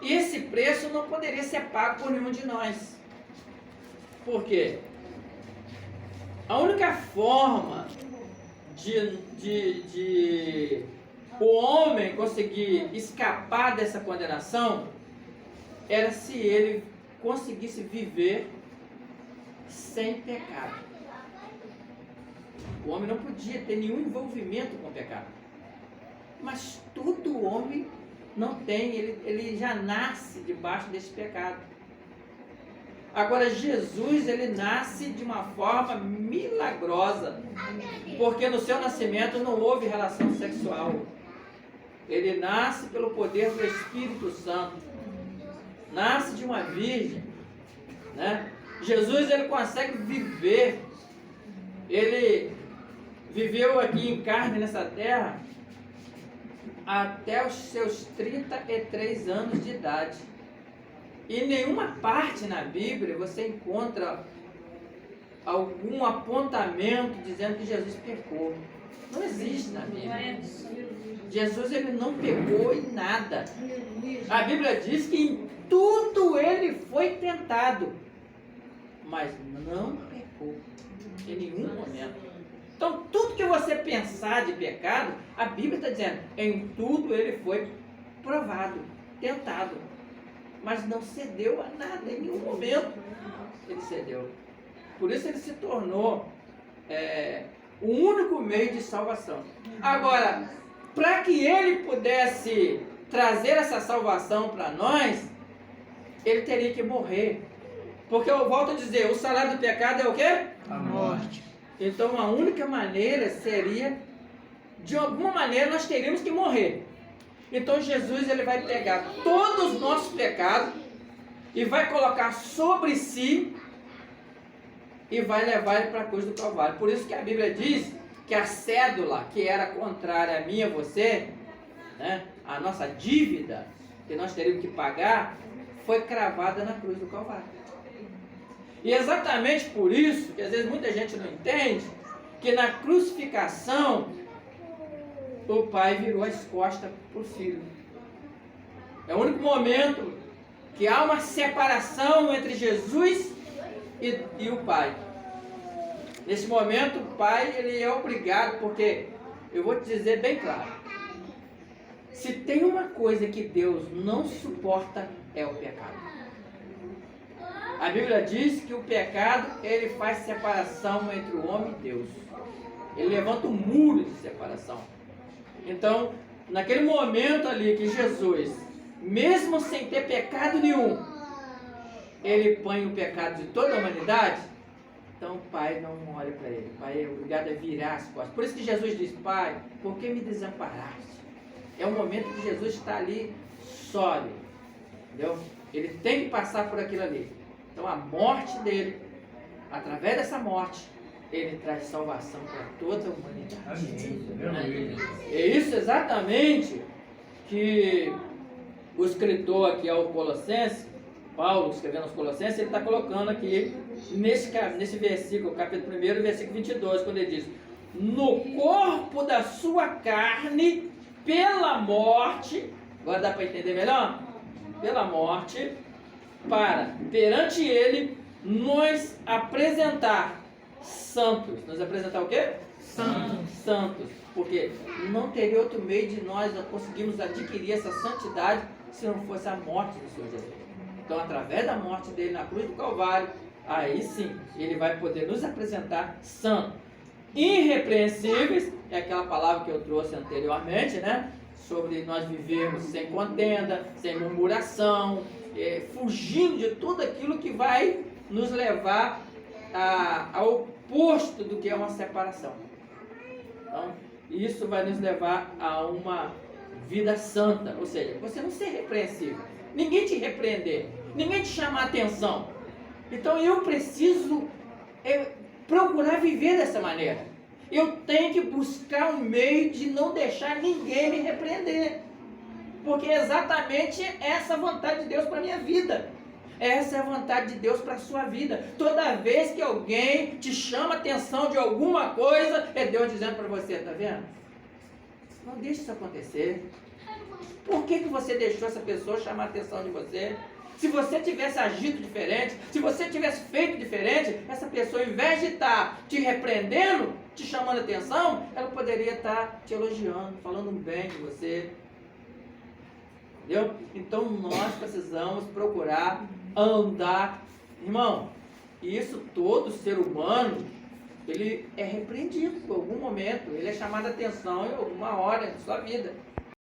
E esse preço não poderia ser pago por nenhum de nós. Por quê? A única forma de o homem conseguir escapar dessa condenação era se ele conseguisse viver sem pecado. O homem não podia ter nenhum envolvimento com o pecado. Mas todo homem não tem, ele já nasce debaixo desse pecado. Agora Jesus, ele nasce de uma forma milagrosa, porque no seu nascimento não houve relação sexual. Ele nasce pelo poder do Espírito Santo. Nasce de uma virgem, né? Jesus, ele consegue viver. Ele viveu aqui em carne nessa terra até os seus 33 anos de idade. E em nenhuma parte na Bíblia você encontra algum apontamento dizendo que Jesus pecou. Não existe na Bíblia. Jesus, ele não pecou em nada. A Bíblia diz que em tudo ele foi tentado, mas não pecou em nenhum momento. Então, tudo que você pensar de pecado, a Bíblia está dizendo, em tudo ele foi provado, tentado, mas não cedeu a nada, em nenhum momento ele cedeu. Por isso ele se tornou o único meio de salvação. Agora, para que ele pudesse trazer essa salvação para nós, ele teria que morrer. Porque eu volto a dizer, o salário do pecado é o quê? A morte. Então a única maneira seria, de alguma maneira nós teríamos que morrer. Então Jesus, ele vai pegar todos os nossos pecados e vai colocar sobre si e vai levar ele para a cruz do Calvário. Por isso que a Bíblia diz que a cédula que era contrária a mim e a você, né, a nossa dívida que nós teríamos que pagar, foi cravada na cruz do Calvário. E exatamente por isso, que às vezes muita gente não entende, que na crucificação, o pai virou as costas para o filho. É o único momento que há uma separação entre Jesus e o pai. Nesse momento, o pai, ele é obrigado, porque, eu vou te dizer bem claro, se tem uma coisa que Deus não suporta, é o pecado. A Bíblia diz que o pecado, ele faz separação entre o homem e Deus. Ele levanta um muro de separação. Então, naquele momento ali que Jesus, mesmo sem ter pecado nenhum, ele põe o pecado de toda a humanidade, então o Pai não olha para ele. O Pai é obrigado a virar as costas. Por isso que Jesus diz, Pai, por que me desamparaste? É um momento que Jesus está ali sólido, entendeu? Ele tem que passar por aquilo ali. Então a morte dele, através dessa morte, ele traz salvação para toda a humanidade. É isso exatamente que o escritor aqui ao Colossenses, Paulo escrevendo aos Colossenses, ele está colocando aqui nesse versículo, capítulo 1, versículo 22, quando ele diz, no corpo da sua carne, pela morte, agora dá para entender melhor? Pela morte, para, perante ele, nos apresentar santos. Nos apresentar o quê? Santos. Santos. Porque não teria outro meio de nós conseguirmos adquirir essa santidade se não fosse a morte do Senhor Jesus. Então, através da morte dele na cruz do Calvário, aí sim, ele vai poder nos apresentar santos. Irrepreensíveis, é aquela palavra que eu trouxe anteriormente, né? Sobre nós vivermos sem contenda, sem murmuração, fugindo de tudo aquilo que vai nos levar ao oposto do que é uma separação. Então, isso vai nos levar a uma vida santa, ou seja, você não ser repreensível, ninguém te repreender, ninguém te chamar a atenção. Então eu preciso procurar viver dessa maneira. Eu tenho que buscar um meio de não deixar ninguém me repreender, porque é exatamente essa a vontade de Deus para a minha vida. Essa é a vontade de Deus para a sua vida. Toda vez que alguém te chama a atenção de alguma coisa, é Deus dizendo para você, tá vendo? Não deixe isso acontecer. Por que você deixou essa pessoa chamar a atenção de você? Se você tivesse agido diferente, se você tivesse feito diferente, essa pessoa, ao invés de estar te repreendendo, te chamando a atenção, ela poderia estar te elogiando, falando bem de você. Entendeu? Então nós precisamos procurar andar. Irmão, isso todo ser humano, ele é repreendido em algum momento, ele é chamado a atenção em alguma hora de sua vida.